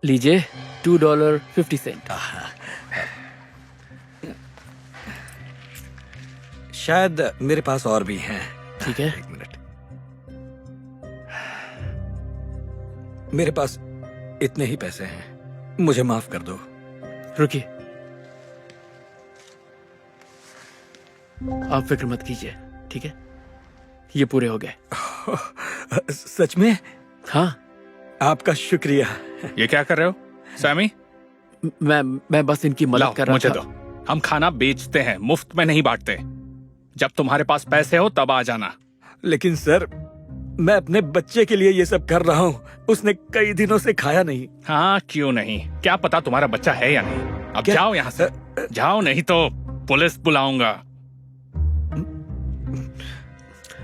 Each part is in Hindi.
लीजिए $2.50। शायद मेरे पास और भी हैं। ठीक है। 1 मिनट। मेरे पास इतने ही पैसे हैं, मुझे माफ कर दो। रुकिए, आप फिक्र मत कीजिए, ठीक है? ये पूरे हो गए। सच में? हाँ। आपका शुक्रिया। ये क्या कर रहे हो सैमी? मैं बस इनकी मदद कर रहा मुझे था। दो। हम खाना बेचते हैं, मुफ्त में नहीं बांटते। जब तुम्हारे पास पैसे हो तब आ जाना। लेकिन सर, मैं अपने बच्चे के लिए ये सब कर रहा हूँ। उसने कई दिनों से खाया नहीं। हाँ, क्यों नहीं? क्या पता तुम्हारा बच्चा है या नहीं। अब क्या? जाओ यहाँ से। जाओ, नहीं तो पुलिस बुलाऊंगा।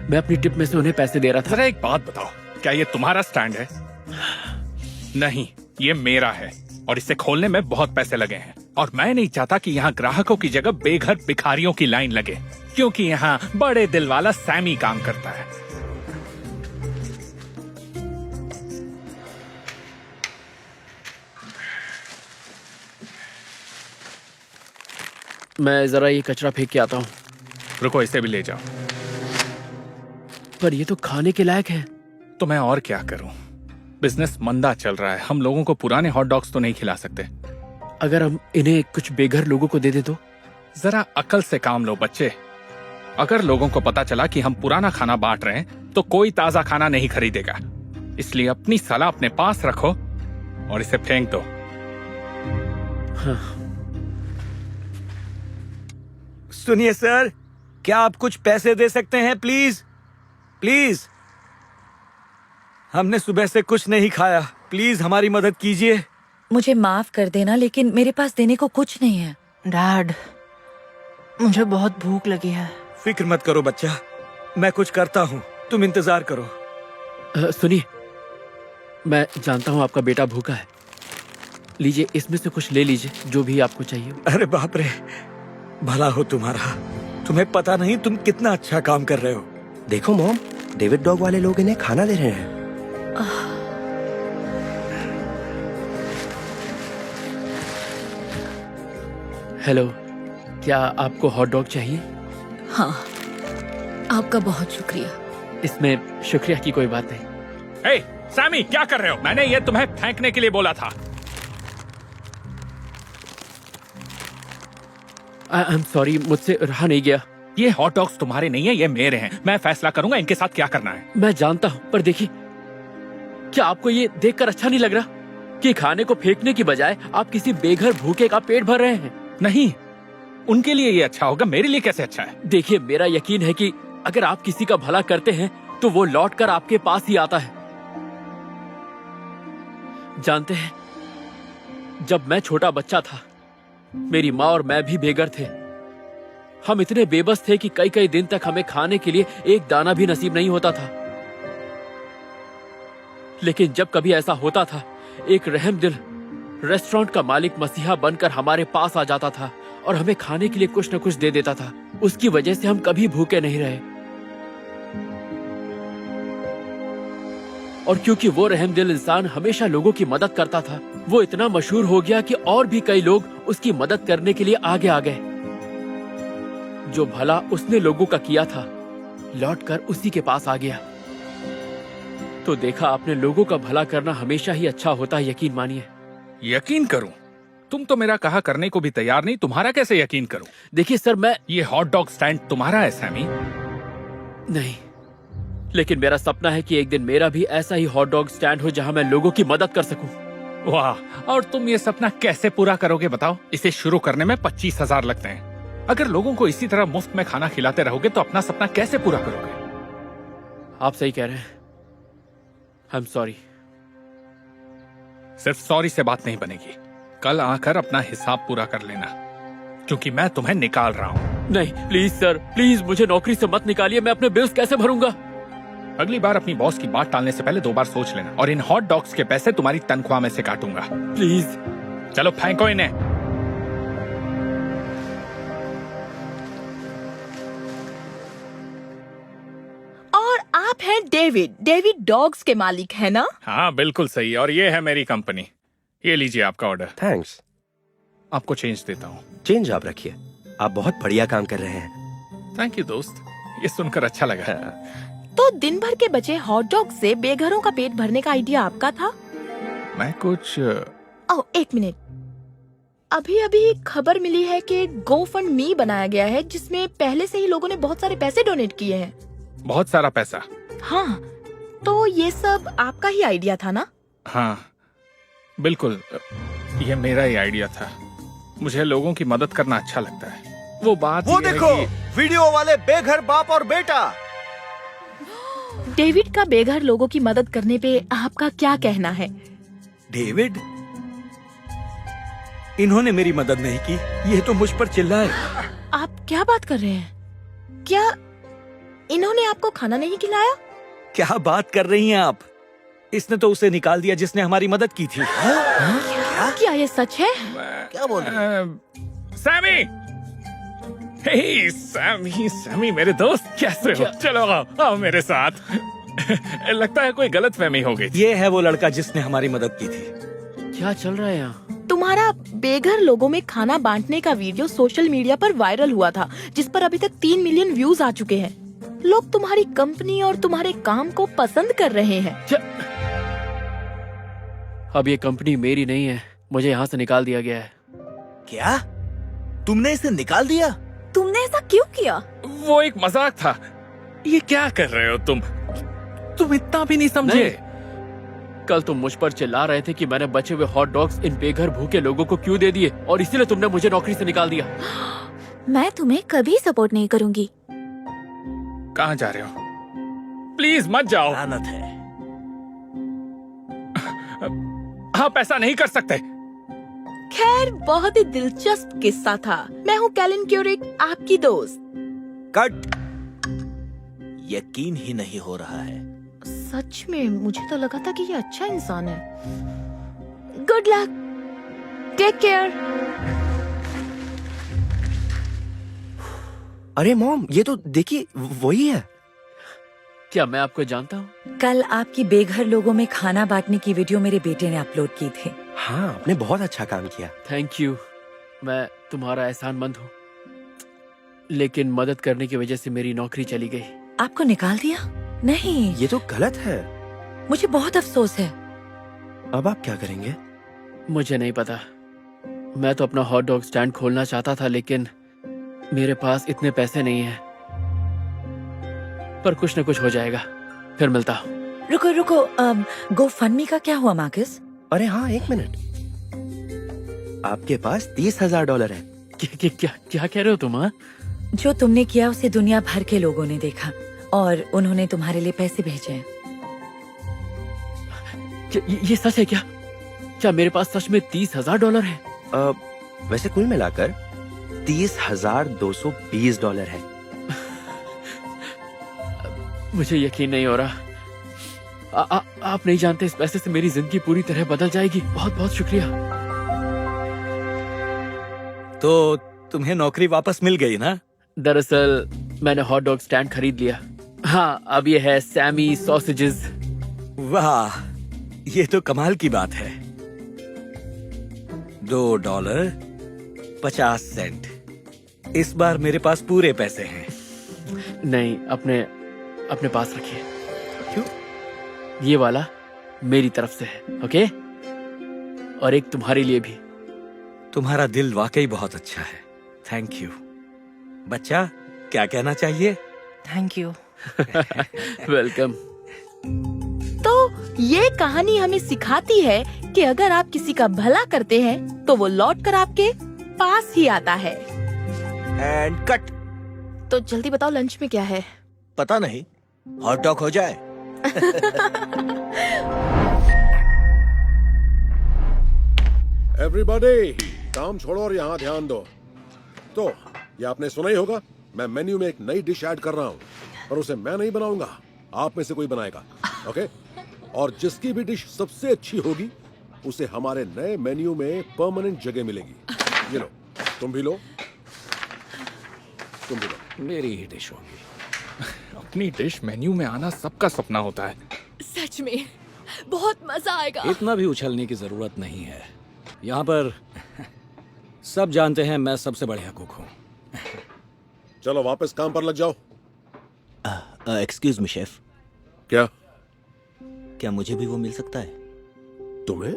मैं अपनी टिप में से उन्हें पैसे दे रहा था। जरा एक बात बताओ, क्या ये तुम्हारा स्टैंड है? नहीं, ये मेरा है और इसे खोलने में बहुत पैसे लगे हैं। और मैं नहीं चाहता कि यहाँ ग्राहकों की जगह बेघर भिखारियों की लाइन लगे, क्योंकि यहाँ बड़े दिल वाला सैमी काम करता है। मैं जरा ये कचरा फेंक के आता हूँ। रुको, इसे भी ले जाओ। पर ये तो खाने के लायक है। तो मैं और क्या करूं? बिजनेस मंदा चल रहा है, हम लोगों को पुराने हॉट डॉग्स तो नहीं खिला सकते। अगर हम इन्हें कुछ बेघर लोगों को दे दे तो? जरा अकल से काम लो बच्चे। अगर लोगों को पता चला कि हम पुराना खाना बांट रहे हैं तो कोई ताजा खाना नहीं खरीदेगा। इसलिए अपनी सलाह अपने पास रखो और इसे फेंक दो। हाँ। सुनिए सर, क्या आप कुछ पैसे दे सकते हैं प्लीज? प्लीज, हमने सुबह से कुछ नहीं खाया। प्लीज हमारी मदद कीजिए। मुझे माफ कर देना, लेकिन मेरे पास देने को कुछ नहीं है। डैड, मुझे बहुत भूख लगी है। फिक्र मत करो बच्चा, मैं कुछ करता हूँ, तुम इंतजार करो। सुनिए, मैं जानता हूँ आपका बेटा भूखा है। लीजिए, इसमें से कुछ ले लीजिए, जो भी आपको चाहिए। अरे बाप रे, भला हो तुम्हारा। तुम्हें पता नहीं तुम कितना अच्छा काम कर रहे हो। देखो मॉम, डेविड डॉग वाले लोग इन्हें खाना दे रहे हैं। हेलो, क्या आपको हॉट डॉग चाहिए? हाँ, आपका बहुत शुक्रिया। इसमें शुक्रिया की कोई बात नहीं। हे सैमी, क्या कर रहे हो? मैंने ये तुम्हें फेंकने के लिए बोला था। आई एम सॉरी, मुझसे रहा नहीं गया। ये हॉट डॉग्स तुम्हारे नहीं है, ये मेरे हैं। मैं फैसला करूंगा इनके साथ क्या करना है। मैं जानता हूँ, पर देखिए, क्या आपको ये देखकर अच्छा नहीं लग रहा कि खाने को फेंकने की बजाय आप किसी बेघर भूखे का पेट भर रहे हैं? नहीं, उनके लिए ये अच्छा होगा, मेरे लिए कैसे अच्छा है? देखिए, मेरा यकीन है कि अगर आप किसी का भला करते हैं तो वो लौट कर आपके पास ही आता है। जानते हैं, जब मैं छोटा बच्चा था, मेरी माँ और मैं भी बेघर थे। हम इतने बेबस थे कि कई कई दिन तक हमें खाने के लिए एक दाना भी नसीब नहीं होता था। लेकिन जब कभी ऐसा होता था, एक रहमदिल रेस्टोरेंट का मालिक मसीहा बनकर हमारे पास आ जाता था और हमें खाने के लिए कुछ न कुछ दे देता था। उसकी वजह से हम कभी भूखे नहीं रहे। और क्योंकि वो रहमदिल इंसान हमेशा लोगों की मदद करता था, वो इतना मशहूर हो गया कि और भी कई लोग उसकी मदद करने के लिए आगे आ गए। जो भला उसने लोगों का किया था, लौटकर उसी के पास आ गया। तो देखा आपने, लोगों का भला करना हमेशा ही अच्छा होता है, यकीन मानिए। यकीन करूं? तुम तो मेरा कहा करने को भी तैयार नहीं, तुम्हारा कैसे यकीन करूं? देखिए सर, मैं ये हॉट डॉग स्टैंड तुम्हारा है सैमी? नहीं, लेकिन मेरा सपना है कि एक दिन मेरा भी ऐसा ही हॉट डॉग स्टैंड हो जहां मैं लोगों की मदद कर सकूं। वाह, और तुम ये सपना कैसे पूरा करोगे बताओ? इसे शुरू करने में 25,000 लगते हैं। अगर लोगों को इसी तरह मुफ्त में खाना खिलाते रहोगे तो अपना सपना कैसे पूरा करोगे? आप सही कह रहे हैं। I am sorry. सिर्फ सॉरी से बात नहीं बनेगी। कल आकर अपना हिसाब पूरा कर लेना, क्योंकि मैं तुम्हें निकाल रहा हूँ। नहीं, प्लीज सर, प्लीज मुझे नौकरी से मत निकालिए। मैं अपने बिल्स कैसे भरूंगा? अगली बार अपनी बॉस की बात टालने से पहले 2 बार सोच लेना, और इन हॉट डॉग्स के पैसे तुम्हारी तनख्वाह में से काटूंगा। प्लीज। चलो फेंको इन्हें। और आप हैं डेविड, डेविड डॉग्स के मालिक है ना? हाँ बिल्कुल सही, और ये है मेरी कंपनी। ये लीजिए आपका ऑर्डर। थैंक्स। आपको चेंज देता हूँ। चेंज आप रखिए, आप बहुत बढ़िया काम कर रहे हैं। थैंक यू दोस्त, ये सुनकर अच्छा लगा। तो दिन भर के बचे हॉट डॉग से बेघरों का पेट भरने का आइडिया आपका था? मैं कुछ ओह, एक मिनट। अभी अभी खबर मिली है कि GoFundMe बनाया गया है, जिसमें पहले से ही लोगों ने बहुत सारे पैसे डोनेट किए हैं। बहुत सारा पैसा। हाँ, तो ये सब आपका ही आइडिया था ना? हाँ बिल्कुल, ये मेरा ही आइडिया था। मुझे लोगों की मदद करना अच्छा लगता है। वो बात वो ये है देखो, कि- वीडियो वाले बेघर बाप और बेटा। डेविड का बेघर लोगों की मदद करने पे आपका क्या कहना है? डेविड, इन्होंने मेरी मदद नहीं की, ये तो मुझ पर चिल्लाए। आप क्या बात कर रहे हैं? क्या इन्होंने आपको खाना नहीं खिलाया? क्या बात कर रही हैं आप? इसने तो उसे निकाल दिया जिसने हमारी मदद की थी। क्या ये सच है? क्या बोल रहे सैमी! हे सैमी, सैमी मेरे दोस्त, कैसे हो? चलो आओ मेरे साथ। लगता है कोई गलतफहमी हो गई थी। ये है वो लड़का जिसने हमारी मदद की थी। क्या चल रहा है यहाँ? तुम्हारा बेघर लोगों में खाना बांटने का वीडियो सोशल मीडिया पर वायरल हुआ था, जिस पर अभी तक 3 मिलियन व्यूज आ चुके हैं। लोग तुम्हारी कंपनी और तुम्हारे काम को पसंद कर रहे हैं। अब ये कंपनी मेरी नहीं है, मुझे यहाँ से निकाल दिया गया है। क्या तुमने इसे निकाल दिया? तुमने ऐसा क्यों किया? वो एक मजाक था। ये क्या कर रहे हो तुम? तुम इतना भी नहीं समझे। नहीं। कल तुम मुझ पर चिल्ला रहे थे कि मैंने बचे हुए हॉट डॉग्स इन बेघर भूखे लोगों को क्यों दे दिए, और इसीलिए तुमने मुझे नौकरी से निकाल दिया। मैं तुम्हें कभी सपोर्ट नहीं करूंगी। कहाँ जा रहे हो? प्लीज मत जाओ। लानत है। आप ऐसा नहीं कर सकते। खैर, बहुत ही दिलचस्प किस्सा था। मैं हूँ कैलिन क्यूरिक, आपकी दोस्त। कट। यकीन ही नहीं हो रहा है। सच में मुझे तो लगा था कि ये अच्छा इंसान है। Good luck, take care. अरे मॉम, ये तो देखिए वही है। क्या मैं आपको जानता हूँ? कल आपकी बेघर लोगों में खाना बांटने की वीडियो मेरे बेटे ने अपलोड की थी। हाँ, आपने बहुत अच्छा काम किया। थैंक यू, मैं तुम्हारा एहसानमंद हूँ, लेकिन मदद करने की वजह से मेरी नौकरी चली गई। आपको निकाल दिया? नहीं, ये तो गलत है। मुझे बहुत अफसोस है। अब आप क्या करेंगे? मुझे नहीं पता। मैं तो अपना हॉट डॉग स्टैंड खोलना चाहता था, लेकिन मेरे पास इतने पैसे नहीं हैं। पर कुछ न कुछ हो जाएगा, फिर मिलता हूँ। रुको रुको, GoFundMe का क्या हुआ मार्कस? अरे हाँ, 1 मिनट। आपके पास $30,000 है। क्या कह रहे हो तुम? हाँ? जो तुमने किया उसे दुनिया भर के लोगों ने देखा और उन्होंने तुम्हारे लिए पैसे भेजे हैं। ये सच है क्या? क्या मेरे पास सच में $30,000 है? वैसे कुल मिलाकर $30,220 है। मुझे यकीन नहीं हो रहा। आप नहीं जानते, इस पैसे से मेरी जिंदगी पूरी तरह बदल जाएगी। बहुत बहुत शुक्रिया। तो तुम्हें नौकरी वापस मिल गई ना? दरअसल मैंने हॉट डॉग स्टैंड खरीद लिया। हाँ, अब ये है सैमी सॉसेजेस। वाह, ये तो कमाल की बात है। $2.50। इस बार मेरे पास पूरे पैसे हैं। नहीं, अपने पास रखिए। क्यों? ये वाला मेरी तरफ से है, ओके? और एक तुम्हारे लिए भी। तुम्हारा दिल वाकई बहुत अच्छा है। Thank you. बच्चा, क्या कहना चाहिए? Thank you. वेलकम। तो ये कहानी हमें सिखाती है कि अगर आप किसी का भला करते हैं तो वो लौट कर आपके पास ही आता है। And cut. तो जल्दी बताओ, लंच में क्या है? पता नहीं, हॉट डॉग हो जाए। एवरीबॉडी, काम छोड़ो और यहाँ ध्यान दो। तो ये आपने सुना ही होगा, मैं मेन्यू में एक नई डिश ऐड कर रहा हूँ, पर उसे मैं नहीं बनाऊंगा, आप में से कोई बनाएगा, ओके? और जिसकी भी डिश सबसे अच्छी होगी उसे हमारे नए मेन्यू में परमानेंट जगह मिलेगी। ये लो, तुम भी लो, तुम भी लो। मेरी ही डिश होगी। अपनी डिश मेन्यू में आना सबका सपना होता है। सच में बहुत मजा आएगा। इतना भी उछलने की जरूरत नहीं है। यहाँ पर सब जानते हैं मैं सबसे बढ़िया कुक हूँ। चलो वापस काम पर लग जाओ। एक्सक्यूज मी शेफ, क्या क्या मुझे भी वो मिल सकता है? तुम्हें?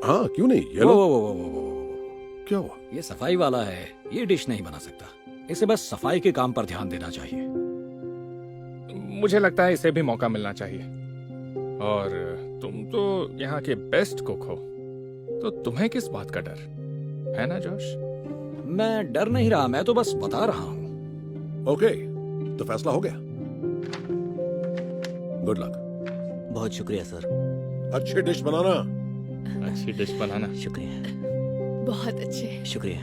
हाँ क्यों नहीं, ये वो, लो। वो, वो, वो, वो, वो, क्या हुआ? ये सफाई वाला है, ये डिश नहीं बना सकता। इसे बस सफाई के काम पर ध्यान देना चाहिए। मुझे लगता है इसे भी मौका मिलना चाहिए। और तुम तो यहाँ के बेस्ट कुक हो, तो तुम्हें किस बात का डर है ना जोश? मैं डर नहीं रहा, मैं तो बस बता रहा हूँ। ओके, तो फैसला हो गया। Good luck. बहुत शुक्रिया सर। अच्छी डिश बनाना। अच्छी डिश बनाना। शुक्रिया बहुत अच्छे। शुक्रिया।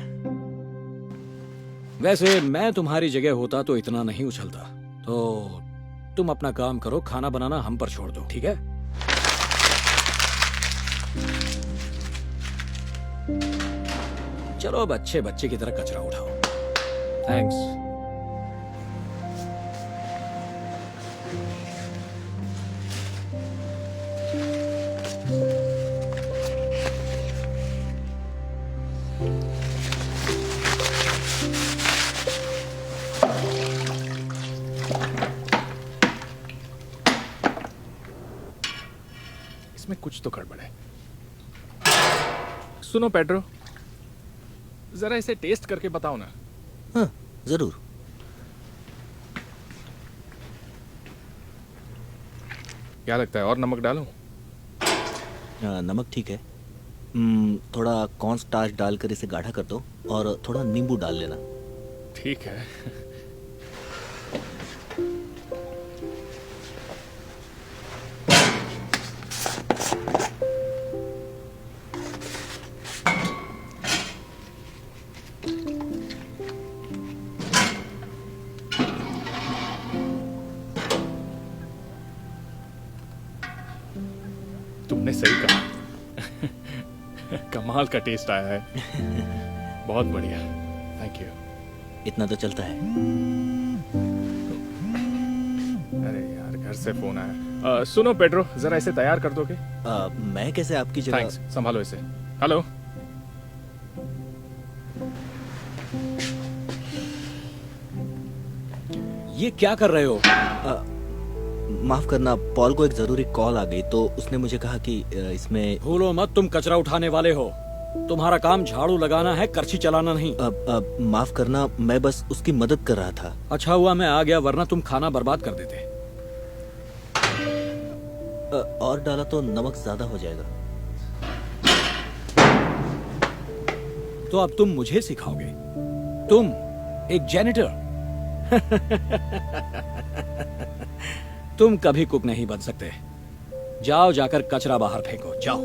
वैसे मैं तुम्हारी जगह होता तो इतना नहीं उछलता। तो तुम अपना काम करो, खाना बनाना हम पर छोड़ दो, ठीक है? चलो अब अच्छे बच्चे की तरह कचरा उठाओ। थैंक्स। इसमें कुछ तो गड़बड़ है। सुनो पेड्रो, जरा इसे टेस्ट करके बताओ ना। हाँ जरूर। क्या लगता है, और नमक डालूं? नमक ठीक है। थोड़ा कॉर्न स्टार्च डालकर इसे गाढ़ा कर दो और थोड़ा नींबू डाल लेना। ठीक है। तुमने सही कहा। कमाल का टेस्ट आया है। बहुत बढ़िया, थैंक यू। इतना तो चलता है। अरे यार, घर से फोन आया। सुनो पेड्रो, जरा इसे तैयार कर दोगे? मैं कैसे आपकी जगह? थैंक्स, संभालो इसे। हेलो। ये क्या कर रहे हो? माफ करना, पॉल को एक जरूरी कॉल आ गई तो उसने मुझे कहा कि इसमें। भूलो मत, तुम कचरा उठाने वाले हो। तुम्हारा काम झाड़ू लगाना है, करछी चलाना नहीं। माफ करना, मैं बस उसकी मदद कर रहा था। अच्छा हुआ मैं आ गया, वरना तुम खाना बर्बाद कर देते। और डाला तो नमक ज्यादा हो जाएगा। तो अब तुम मुझे सिखाओगे? तुम एक जैनिटर? तुम कभी कुक नहीं बन सकते। जाओ, जाकर कचरा बाहर फेंको, जाओ।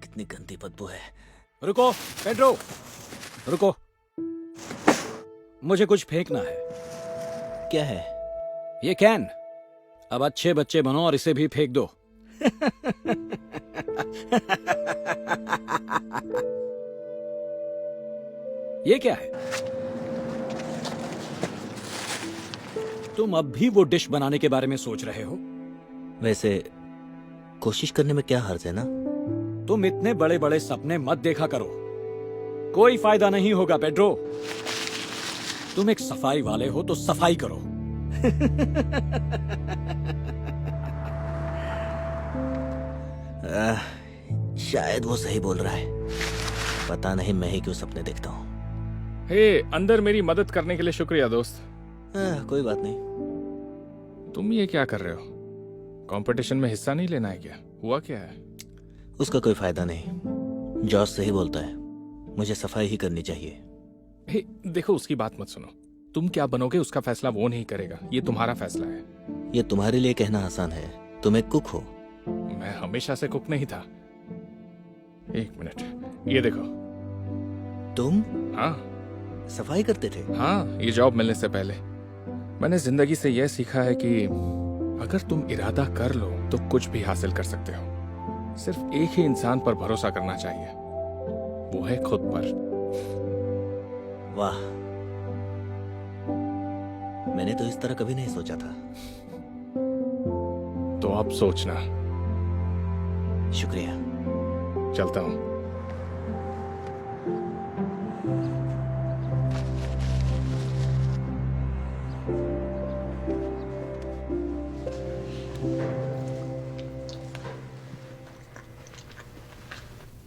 कितनी गंदी बदबू है। रुको पेड्रो, रुको। मुझे कुछ फेंकना है। क्या है? ये कैन। अब अच्छे बच्चे बनो और इसे भी फेंक दो। ये क्या है? तुम अब भी वो डिश बनाने के बारे में सोच रहे हो? वैसे कोशिश करने में क्या हर्ज है ना? तुम इतने बड़े बड़े सपने मत देखा करो, कोई फायदा नहीं होगा पेड्रो। तुम एक सफाई वाले हो तो सफाई करो। शायद वो सही बोल रहा है। पता नहीं मैं ही क्यों सपने देखता हूँ। हे, अंदर मेरी मदद करने के लिए शुक्रिया दोस्त। कोई बात नहीं। तुम ये क्या कर रहे हो? कंपटीशन में हिस्सा नहीं लेना है क्या? हुआ क्या है? उसका कोई फायदा नहीं। जॉस सही बोलता है, मुझे सफाई ही करनी चाहिए। हे, देखो उसकी बात मत सुनो। तुम क्या बनोगे उसका फैसला वो नहीं करेगा, ये तुम्हारा फैसला है। ये तुम्हारे लिए कहना आसान है, तुम एक कुक हो। मैं हमेशा से कुक नहीं था। एक मिनट, ये देखो। तुम? हाँ, सफाई करते थे? हाँ, ये जॉब मिलने से पहले मैंने जिंदगी से यह सीखा है कि अगर तुम इरादा कर लो तो कुछ भी हासिल कर सकते हो। सिर्फ एक ही इंसान पर भरोसा करना चाहिए, वो है खुद पर। वाह, मैंने तो इस तरह कभी नहीं सोचा था। तो अब सोचना। शुक्रिया। चलता हूं।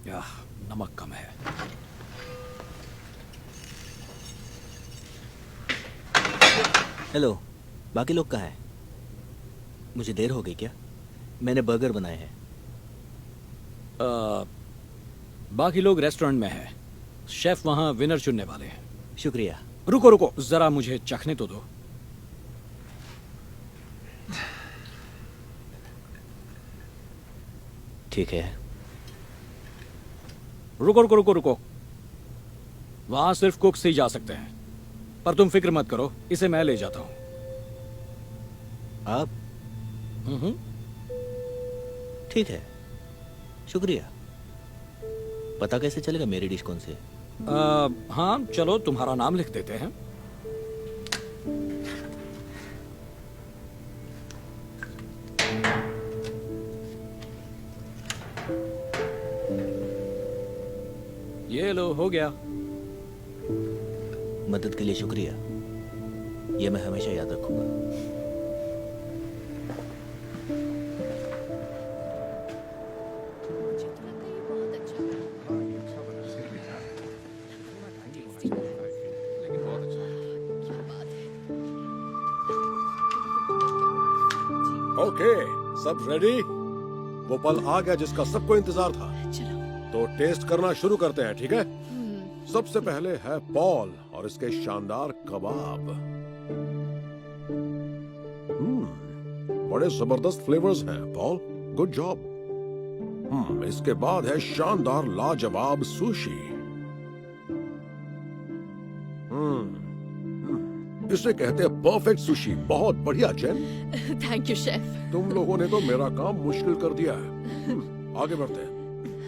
याह, नमक कम है। हेलो, बाकी लोग कहाँ हैं? मुझे देर हो गई क्या? मैंने बर्गर बनाए हैं। बाकी लोग रेस्टोरेंट में हैं। शेफ वहां विनर चुनने वाले हैं। शुक्रिया। रुको रुको, जरा मुझे चखने तो दो। ठीक है। रुको रुको रुको रुको, वहां सिर्फ कुक्स ही जा सकते हैं, पर तुम फिक्र मत करो, इसे मैं ले जाता हूं। आप? ठीक है, शुक्रिया। पता कैसे चलेगा मेरी डिश कौन सी है? हाँ चलो, तुम्हारा नाम लिख देते हैं। ये लो, हो गया। मदद के लिए शुक्रिया, ये मैं हमेशा याद रखूंगा। ओके, सब रेडी? वो पल आ गया जिसका सबको इंतजार था। तो टेस्ट करना शुरू करते हैं, ठीक है? सबसे पहले है पॉल और इसके शानदार कबाब। बड़े जबरदस्त फ्लेवर्स हैं पॉल, गुड जॉब। इसके बाद है शानदार लाजवाब सुशी। इसे कहते हैं परफेक्ट सुशी। बहुत बढ़िया जेन। Thank you chef. तुम लोगों ने तो मेरा काम मुश्किल कर दिया है। आगे बढ़ते हैं।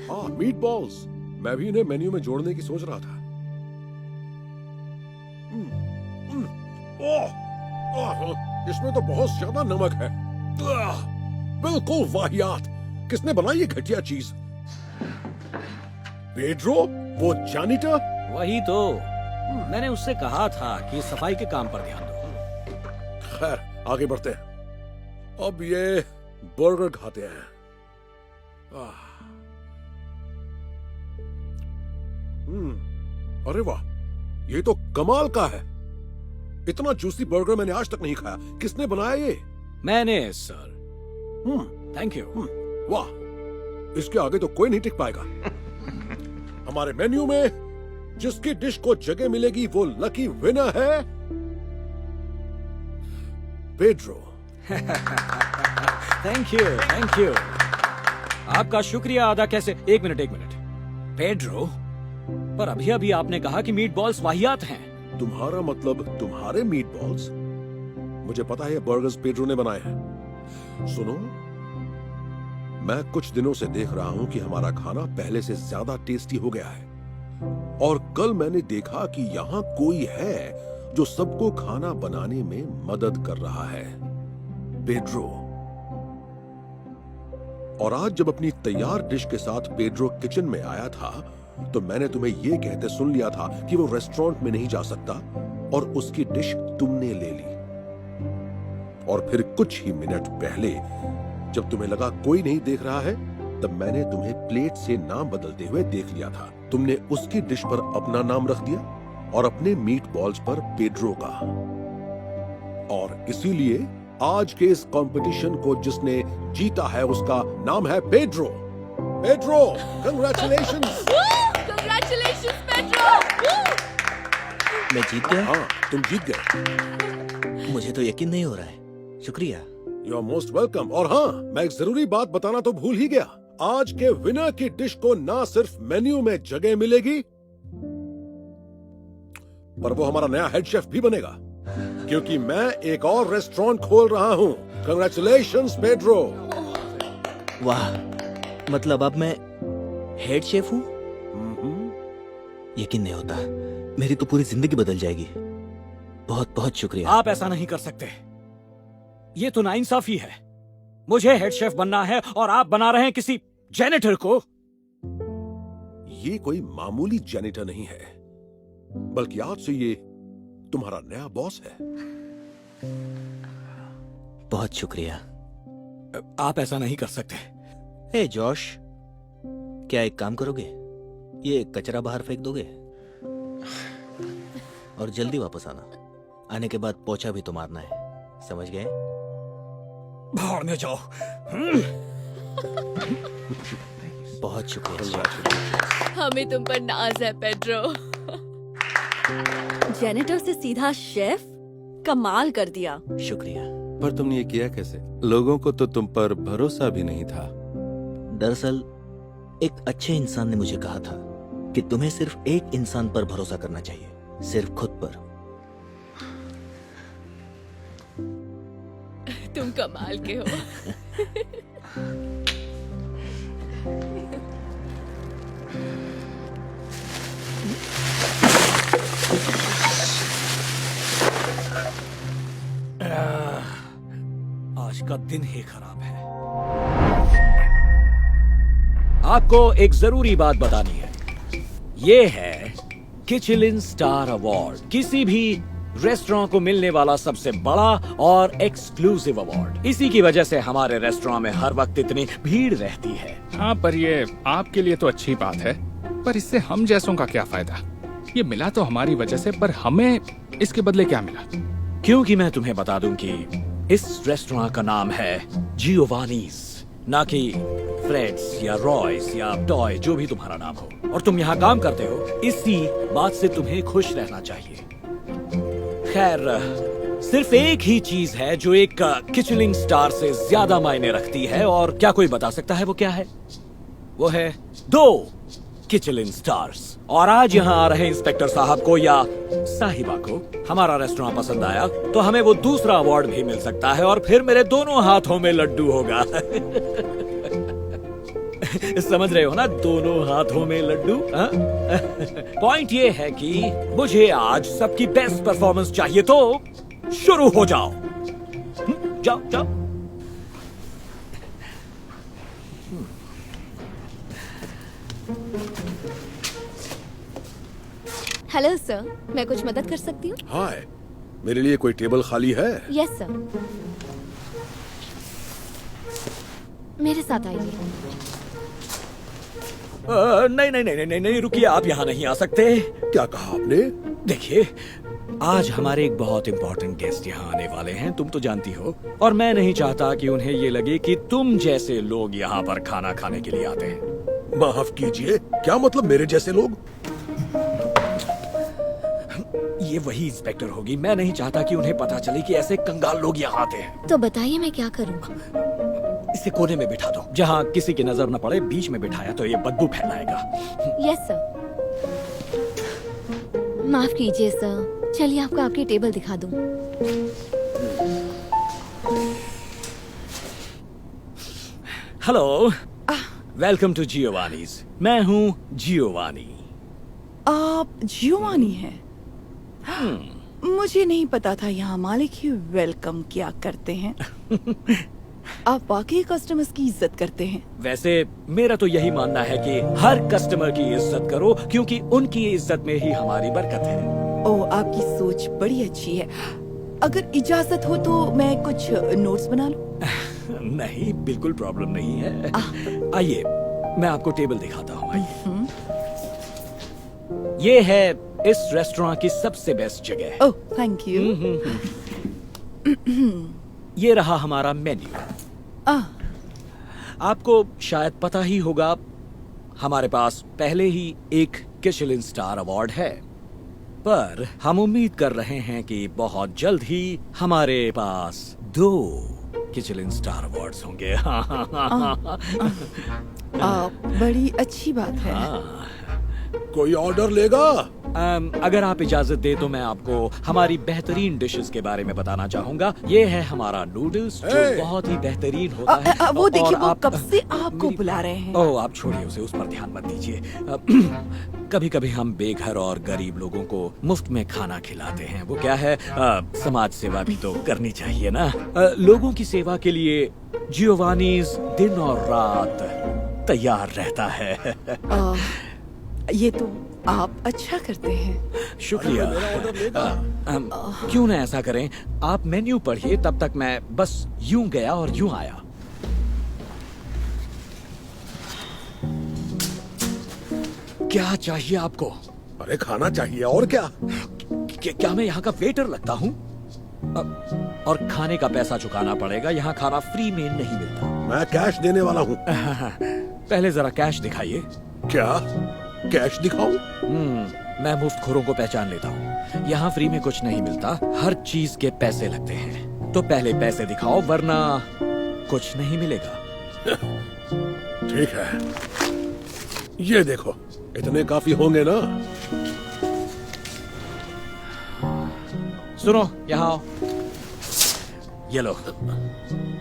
हाँ, मीट बॉल्स। मैं भी इन्हें मेन्यू में जोड़ने की सोच रहा था। इसमें तो बहुत ज्यादा नमक है। बिल्कुल वाहियात। किसने बनाई ये घटिया चीज? पेड्रो, वो जैनिटर? वही तो, मैंने उससे कहा था कि सफाई के काम पर ध्यान दो। खैर, आगे बढ़ते हैं। अब ये बर्गर खाते हैं। अरे वाह, ये तो कमाल का है। इतना जूसी बर्गर मैंने आज तक नहीं खाया। किसने बनाया ये? मैंने सर। Thank you. वाह, इसके आगे तो कोई नहीं टिक पाएगा। हमारे मेन्यू में जिसकी डिश को जगह मिलेगी वो लकी विनर है Pedro. Thank you, thank you. आपका शुक्रिया अदा कैसे? एक मिनट। पेड्रो, पर अभी अभी आपने कहा कि मीट बॉल्स वाहियात हैं। तुम्हारा मतलब तुम्हारे मीट बॉल्स? मुझे पता है ये बर्गर्स पेड्रो ने बनाए हैं। सुनो, मैं कुछ दिनों से देख रहा हूं कि हमारा खाना पहले से ज्यादा टेस्टी हो गया है। और कल मैंने देखा कि यहाँ कोई है जो सबको खाना बनाने में मदद कर रहा है, पेड्रो। और आज जब अपनी तैयार डिश के साथ पेड्रो किचन में आया था, तो मैंने तुम्हें यह कहते सुन लिया था कि वो रेस्टोरेंट में नहीं जा सकता, और उसकी डिश तुमने ले ली। और फिर कुछ ही मिनट पहले जब तुम्हें लगा कोई नहीं देख रहा है, तब मैंने तुम्हें प्लेट से नाम बदलते हुए देख लिया था। तुमने उसकी डिश पर अपना नाम रख दिया और अपने मीट बॉल्स पर पेड्रो का। और इसीलिए आज के इस कंपटीशन को जिसने जीता है उसका नाम है Pedro. Pedro, congratulations. Congratulations, Pedro! मैं जीत गया? हाँ, तुम जीत गए। मुझे तो यकीन नहीं हो रहा है। शुक्रिया। You are most welcome. और हाँ, मैं एक जरूरी बात बताना तो भूल ही गया। आज के विनर की डिश को ना सिर्फ मेन्यू में जगह मिलेगी, पर वो हमारा नया हेड शेफ भी बनेगा, क्योंकि मैं एक और रेस्टोरेंट खोल रहा हूँ। Congratulations Pedro. वाह, मतलब अब मैं हेड शेफ हूँ? यकीन नहीं होता, मेरी तो पूरी जिंदगी बदल जाएगी। बहुत बहुत शुक्रिया। आप ऐसा नहीं कर सकते, ये तो नाइंसाफी है। मुझे हेड शेफ बनना है और आप बना रहे हैं किसी जेनिटर को। ये कोई मामूली जेनिटर नहीं है, बल्कि आज से ये तुम्हारा नया बॉस है। बहुत शुक्रिया। आप ऐसा नहीं कर सकते। हे जॉश, क्या एक काम करोगे? ये कचरा बाहर फेंक दोगे और जल्दी वापस आना। आने के बाद पोछा भी तो मारना है, समझ गए? भाड़ में जाओ। बहुत शुक्रिया। हमें तुम पर नाज है पेड्रो। जेनिटर से सीधा शेफ, कमाल कर दिया। शुक्रिया। पर तुमने ये किया कैसे? लोगों को तो तुम पर भरोसा भी नहीं था। दरअसल एक अच्छे इंसान ने मुझे कहा था कि तुम्हें सिर्फ एक इंसान पर भरोसा करना चाहिए, सिर्फ खुद पर। तुम कमाल के हो। आज का दिन ही खराब है। आपको एक जरूरी बात बतानी है। ये है किचलिन स्टार अवार्ड, किसी भी रेस्टोरेंट को मिलने वाला सबसे बड़ा और एक्सक्लूसिव अवार्ड। इसी की वजह से हमारे रेस्टोरेंट में हर वक्त इतनी भीड़ रहती है। हाँ, पर ये आपके लिए तो अच्छी बात है, पर इससे हम जैसों का क्या फायदा? ये मिला तो हमारी वजह से, पर हमें इसके बदले क्या मिला? क्योंकि मैं तुम्हें बता दूं कि इस रेस्टोरेंट का नाम है जियोवानीज, ना कि फ्रेड्स या रॉयस या टॉय, जो भी तुम्हारा नाम हो। और तुम यहाँ काम करते हो, इसी बात से तुम्हें खुश रहना चाहिए। खैर, सिर्फ एक ही चीज है जो एक किचलिन स्टार से ज्यादा मायने रखती है, और क्या कोई बता सकता है वो क्या है? वो है 2 किचलिन स्टार्स। और आज यहाँ आ रहे इंस्पेक्टर साहब को या साहिबा को हमारा रेस्टोरेंट पसंद आया तो हमें वो दूसरा अवार्ड भी मिल सकता है, और फिर मेरे दोनों हाथों में लड्डू होगा। समझ रहे हो ना, दोनों हाथों में लड्डू। पॉइंट ये है कि मुझे आज सबकी बेस्ट परफॉर्मेंस चाहिए, तो शुरू हो जाओ। जाओ जाओ। हेलो सर, मैं कुछ मदद कर सकती हूँ? हाय, मेरे लिए कोई टेबल खाली है? यस सर, मेरे साथ आइए। नहीं नहीं नहीं नहीं नहीं, रुकिए, आप यहाँ नहीं आ सकते। क्या कहा आपने? देखिए, आज हमारे एक बहुत इंपॉर्टेंट गेस्ट यहाँ आने वाले हैं, तुम तो जानती हो, और मैं नहीं चाहता कि उन्हें ये लगे कि तुम जैसे लोग यहाँ पर खाना खाने के लिए आते हैं। माफ कीजिए, क्या मतलब मेरे जैसे लोग? ये वही इंस्पेक्टर होगी। मैं नहीं चाहता कि उन्हें पता चले कि ऐसे कंगाल लोग यहाँ आते हैं। तो बताइए मैं क्या करूँ? इसे कोने में बिठा दो, जहाँ किसी की नजर न पड़े। बीच में बिठाया तो ये बदबू फैलाएगा। Yes sir. माफ कीजिए सर, चलिए आपको आपकी टेबल दिखा दूं। Hello, welcome to Giovanni's. मैं हूँ जियोवानी। आप जियोवानी हैं? मुझे नहीं पता था यहाँ मालिक ही वेलकम किया करते हैं। आप वाकई कस्टमर्स की इज्जत करते हैं। वैसे मेरा तो यही मानना है कि हर कस्टमर की इज्जत करो, क्योंकि उनकी इज्जत में ही हमारी बरकत है। ओह, आपकी सोच बड़ी अच्छी है। अगर इजाजत हो तो मैं कुछ नोट्स बना लूं? नहीं, बिल्कुल प्रॉब्लम नहीं है। आइए, मैं आपको टेबल दिखाता हूँ। आइए। ये है इस रेस्टोरेंट की सबसे बेस्ट जगह। ओह, थैंक यू। ये रहा हमारा मेन्यू। आपको शायद पता ही होगा, हमारे पास पहले ही एक किचलिन स्टार अवार्ड है, पर हम उम्मीद कर रहे हैं कि बहुत जल्द ही हमारे पास 2 किचलिन स्टार अवार्ड्स होंगे। बड़ी अच्छी बात है। कोई ऑर्डर लेगा? अगर आप इजाजत दे तो मैं आपको हमारी बेहतरीन डिशेस के बारे में बताना चाहूंगा। ये है हमारा नूडल्स जो Hey! बहुत ही बेहतरीन होता है। वो देखिए, और वो आप- कब से आपको मेरी- बुला रहे हैं। ओह, आप छोड़िए उसे, उस पर ध्यान मत दीजिए। कभी कभी हम बेघर और गरीब लोगों को मुफ्त में खाना खिलाते हैं। वो क्या है, समाज सेवा भी तो करनी चाहिए ना। लोगों की सेवा के लिए जियोवानीज दिन और रात तैयार रहता है। ये तो आप अच्छा करते हैं। शुक्रिया। अरे, मेरा ऑर्डर लेगा। क्यों ना ऐसा करें, आप मेन्यू पढ़िए, तब तक मैं बस यूं गया और यूं आया। क्या चाहिए आपको? अरे खाना चाहिए और क्या। क्या मैं यहाँ का वेटर लगता हूँ? और खाने का पैसा चुकाना पड़ेगा, यहाँ खाना फ्री में नहीं मिलता। मैं कैश देने वाला हूँ। पहले जरा कैश दिखाइए। क्या कैश दिखाऊं? मैं मुफ्तखोरों को पहचान लेता हूँ। यहाँ फ्री में कुछ नहीं मिलता, हर चीज के पैसे लगते हैं। तो पहले पैसे दिखाओ, वरना कुछ नहीं मिलेगा। ठीक है, ये देखो, इतने काफी होंगे ना। सुनो, यहाँ आओ। ये लो,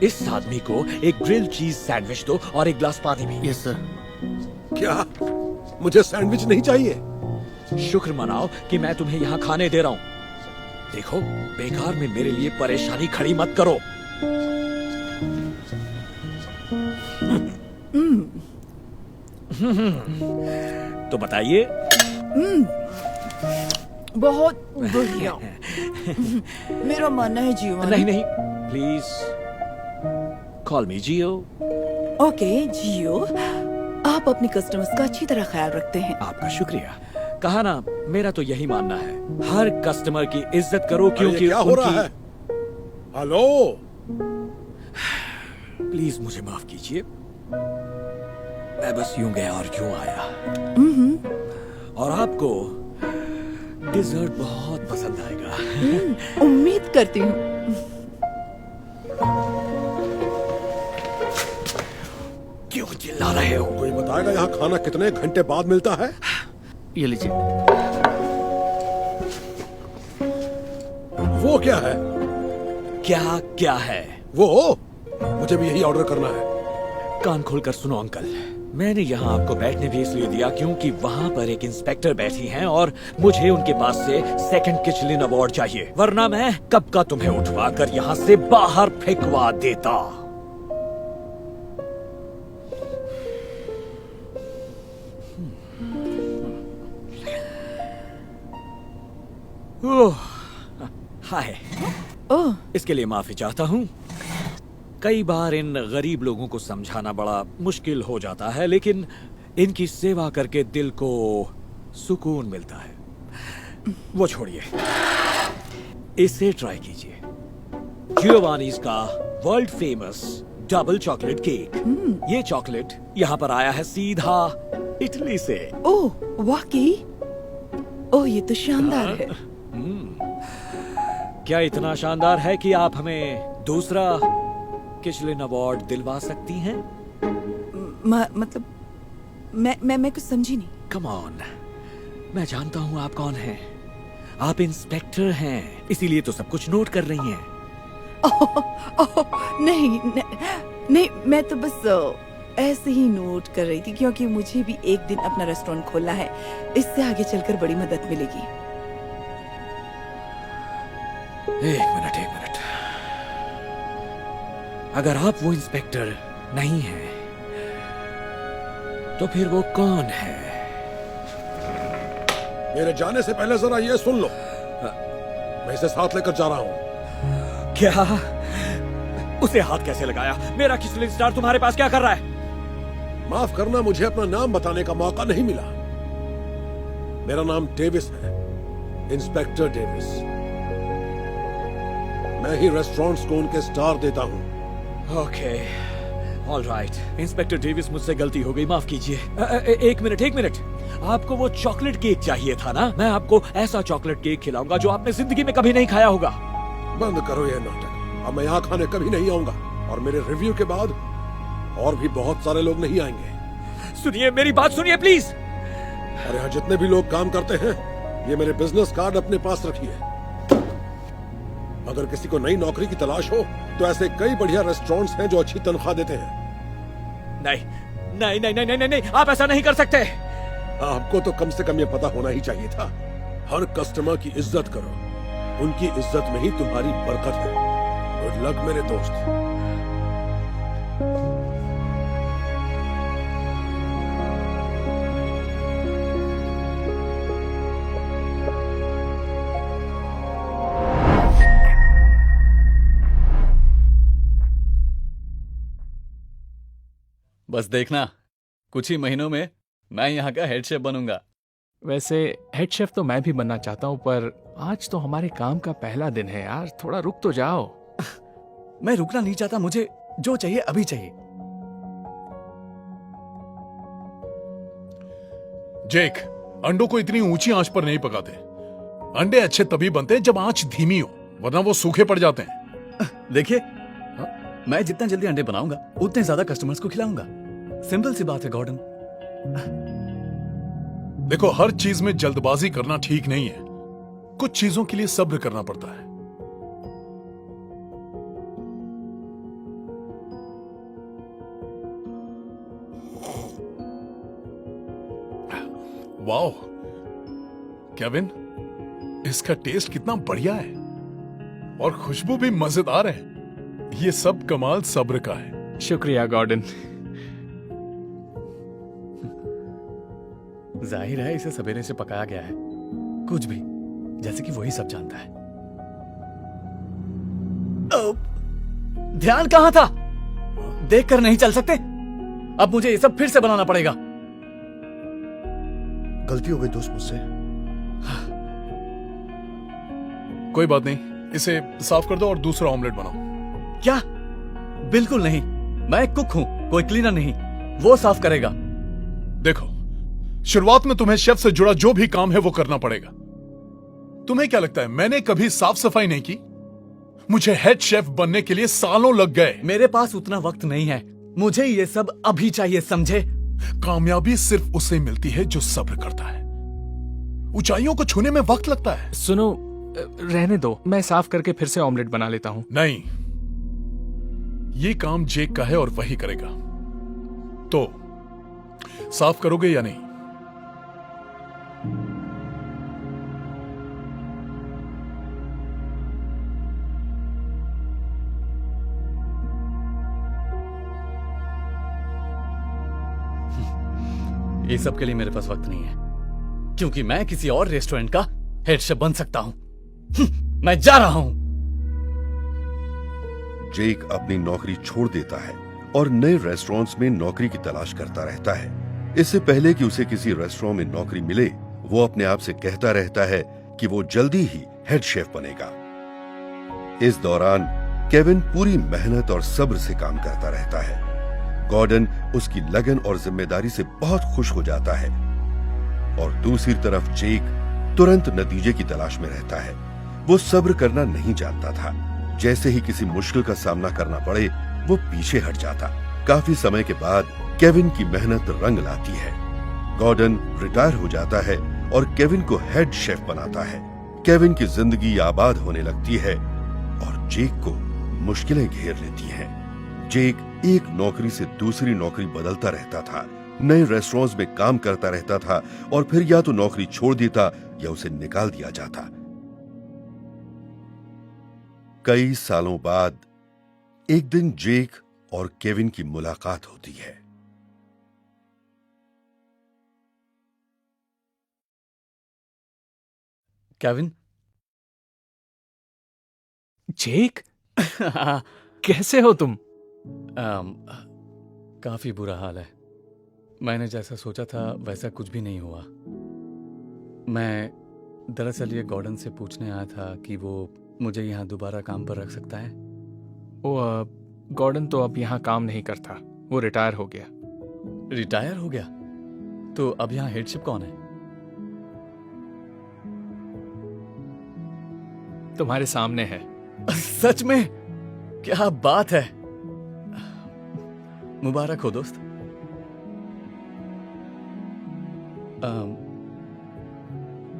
इस आदमी को एक ग्रिल चीज सैंडविच दो और एक ग्लास पानी भी। Yes sir. क्या मुझे सैंडविच नहीं चाहिए? शुक्र मनाओ कि मैं तुम्हें यहाँ खाने दे रहा हूँ। देखो, बेकार में मेरे लिए परेशानी खड़ी मत करो। तो बताइए। बहुत बढ़िया। मेरा मानना है जियोवानी। नहीं नहीं, please call me Gio. Okay Gio, आप अपनी कस्टमर्स का अच्छी तरह ख्याल रखते हैं। आपका शुक्रिया। कहा ना, मेरा तो यही मानना है, हर कस्टमर की इज्जत करो, अरे, ये क्योंकि क्या हो रहा है? हेलो, प्लीज मुझे माफ कीजिए, मैं बस यूं गया और यूं आया। और आपको डिजर्ट बहुत पसंद आएगा। उम्मीद करती हूँ। क्यों चिल्ला रहे हो? कोई बताएगा यहाँ खाना कितने घंटे बाद मिलता है? ये लीजिए। वो क्या है? क्या क्या है? वो मुझे भी यही ऑर्डर करना है। कान खोलकर सुनो अंकल, मैंने यहाँ आपको बैठने भी इसलिए दिया क्योंकि वहाँ पर एक इंस्पेक्टर बैठी हैं और मुझे उनके पास से सेकंड किचलिन अवार्ड चाहिए, वरना मैं कब का तुम्हें उठवा कर यहाँ से बाहर फेंकवा देता। ओह, हाय। ओह, इसके लिए माफी चाहता हूँ। कई बार इन गरीब लोगों को समझाना बड़ा मुश्किल हो जाता है, लेकिन इनकी सेवा करके दिल को सुकून मिलता है। वो छोड़िए, इसे ट्राई कीजिए। जियोवानीज का world famous double chocolate cake. ये चॉकलेट यहाँ पर आया है सीधा इटली से। ओह, वाकई? ओह, ये तो शानदार है। क्या इतना शानदार है कि आप हमें दूसरा किचलिन अवार्ड दिलवा सकती हैं? मतलब मैं कुछ समझी नहीं। कम ऑन, मैं जानता हूँ आप कौन हैं। आप इंस्पेक्टर हैं, इसीलिए तो सब कुछ नोट कर रही हैं। नहीं नहीं, मैं तो बस ऐसे ही नोट कर रही थी, क्योंकि मुझे भी एक दिन अपना रेस्टोरेंट खोलना है। इससे आगे चलकर बड़ी मदद मिलेगी। एक मिनट। अगर आप वो इंस्पेक्टर नहीं हैं, तो फिर वो कौन है? मेरे जाने से पहले जरा ये सुन लो, मैं इसे साथ लेकर जा रहा हूँ। क्या? उसे हाथ कैसे लगाया? मेरा किचलिन स्टार तुम्हारे पास क्या कर रहा है? माफ करना, मुझे अपना नाम बताने का मौका नहीं मिला। मेरा नाम डेविस है, इंस्पेक्टर डेविस। मैं ही रेस्टोरेंट्स को उनके स्टार देता हूँ। Okay, all right. Inspector Davis, मुझसे गलती हो गई, माफ कीजिए। एक मिनट। आपको वो चॉकलेट केक चाहिए था ना? मैं आपको ऐसा चॉकलेट केक खिलाऊंगा जो आपने जिंदगी में कभी नहीं खाया होगा। बंद करो ये नाटक। अब मैं यहाँ खाने कभी नहीं आऊंगा, और मेरे रिव्यू के बाद और भी बहुत सारे लोग नहीं आएंगे। सुनिए, मेरी बात सुनिए प्लीज। और यहाँ जितने भी लोग काम करते हैं, ये मेरे बिजनेस कार्ड अपने पास रखिए। अगर किसी को नई नौकरी की तलाश हो तो ऐसे कई बढ़िया रेस्टोरेंट्स हैं जो अच्छी तनख्वाह देते हैं। नहीं नहीं नहीं नहीं नहीं नहीं, नहीं, आप ऐसा नहीं कर सकते। आपको तो कम से कम ये पता होना ही चाहिए था। हर कस्टमर की इज्जत करो, उनकी इज्जत में ही तुम्हारी बरकत है। गुड लक मेरे दोस्त। बस देखना, कुछ ही महीनों में मैं यहाँ का हेड शेफ बनूंगा। वैसे हेड शेफ तो मैं भी बनना चाहता हूँ, पर आज तो हमारे काम का पहला दिन है यार, थोड़ा रुक तो जाओ। मैं रुकना नहीं चाहता, मुझे जो चाहिए अभी चाहिए। जेक, अंडों को इतनी ऊंची आंच पर नहीं पकाते। अंडे अच्छे तभी बनते हैं जब आंच धीमी हो, वरना वो सूखे पड़ जाते हैं। देखिए, मैं जितना जल्दी अंडे बनाऊंगा उतने ज्यादा कस्टमर्स को खिलाऊंगा। सिंपल सी बात है गॉर्डन। देखो, हर चीज में जल्दबाजी करना ठीक नहीं है। कुछ चीजों के लिए सब्र करना पड़ता है। वाओ केविन, इसका टेस्ट कितना बढ़िया है और खुशबू भी मजेदार है। ये सब कमाल सब्र का है। शुक्रिया गॉर्डन। जाहिर है इसे सवेरे से पकाया गया है, कुछ भी, जैसे कि वही सब जानता है। ध्यान कहां था? देखकर नहीं चल सकते? अब मुझे ये सब फिर से बनाना पड़ेगा। गलती हो गई दोस्त मुझसे। कोई बात नहीं, इसे साफ कर दो और दूसरा ऑमलेट बनाओ। क्या? बिल्कुल नहीं, मैं एक कुक हूं, कोई क्लीनर नहीं। वो साफ करेगा। देखो, शुरुआत में तुम्हें शेफ से जुड़ा जो भी काम है वो करना पड़ेगा। तुम्हें क्या लगता है मैंने कभी साफ सफाई नहीं की? मुझे हेड शेफ बनने के लिए सालों लग गए। मेरे पास उतना वक्त नहीं है, मुझे ये सब अभी चाहिए, समझे? कामयाबी सिर्फ उसे मिलती है जो सब्र करता है। ऊंचाइयों को छूने में वक्त लगता है। सुनो, रहने दो, मैं साफ करके फिर से ऑमलेट बना लेता हूँ। नहीं, ये काम जेक का है और वही करेगा। तो साफ करोगे या नहीं? ये सब के लिए मेरे पास वक्त नहीं है, क्योंकि मैं किसी और रेस्टोरेंट का हेड शेफ बन सकता हूं। मैं जा रहा हूं। जेक अपनी नौकरी छोड़ देता है और नए रेस्टोरेंट्स में नौकरी की तलाश करता रहता है। इससे पहले कि उसे किसी रेस्टोरेंट में नौकरी मिले, वो अपने आप से कहता रहता है कि वो जल्दी ही हेड शेफ बनेगा। इस दौरान केविन पूरी मेहनत और सब्र से काम करता रहता है। गॉर्डन उसकी लगन और जिम्मेदारी से बहुत खुश हो जाता है और दूसरी तरफ जेक तुरंत नतीजे की तलाश में रहता है। वो सब्र करना नहीं जानता था। जैसे ही किसी मुश्किल का सामना करना पड़े, वो पीछे हट जाता। काफी समय के बाद केविन की मेहनत रंग लाती है। गॉर्डन रिटायर हो जाता है और केविन को हेड शेफ बनाता है। केविन की जिंदगी आबाद होने लगती है और जेक को मुश्किलें घेर लेती हैं। जेक एक नौकरी से दूसरी नौकरी बदलता रहता था, नए रेस्टोरेंट्स में काम करता रहता था और फिर या तो नौकरी छोड़ देता या उसे निकाल दिया जाता। कई सालों बाद एक दिन जेक और केविन की मुलाकात होती है। केविन? जेक? कैसे हो तुम? काफी बुरा हाल है। मैंने जैसा सोचा था वैसा कुछ भी नहीं हुआ। मैं दरअसल ये गॉर्डन से पूछने आया था कि वो मुझे यहाँ दोबारा काम पर रख सकता है। गॉर्डन तो अब यहाँ काम नहीं करता, वो रिटायर हो गया। रिटायर हो गया? तो अब यहाँ हेड शेफ कौन है? तुम्हारे सामने है। सच में? क्या बात है! मुबारक हो दोस्त।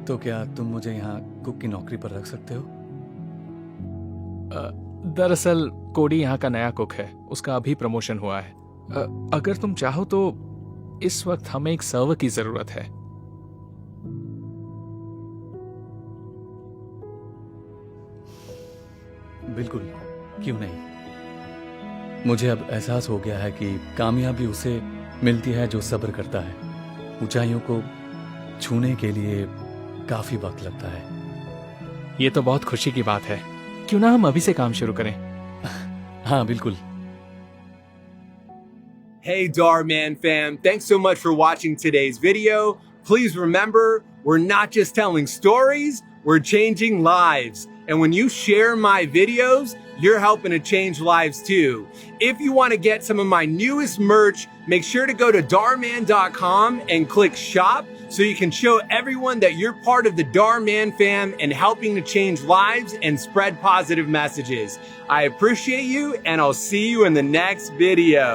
तो क्या तुम मुझे यहाँ कुक की नौकरी पर रख सकते हो? दरअसल कोडी यहाँ का नया कुक है, उसका अभी प्रमोशन हुआ है। अगर तुम चाहो तो इस वक्त हमें एक सर्वर की जरूरत है। बिल्कुल, क्यों नहीं। मुझे अब एहसास हो गया है कि कामयाबी उसे मिलती है जो सब्र करता है। ऊंचाइयों को छूने के लिए काफी वक्त लगता है। ये तो बहुत खुशी की बात है। क्यों ना हम अभी से काम शुरू करें? हाँ बिल्कुल। Hey Darman fam, thanks so much for watching today's video. Please remember, we're not just telling stories, we're changing lives. And when you share my videos, you're helping to change lives too. If you want to get some of my newest merch, make sure to go to Darman.com and click shop so you can show everyone that you're part of the Darman fam and helping to change lives and spread positive messages. I appreciate you and I'll see you in the next video.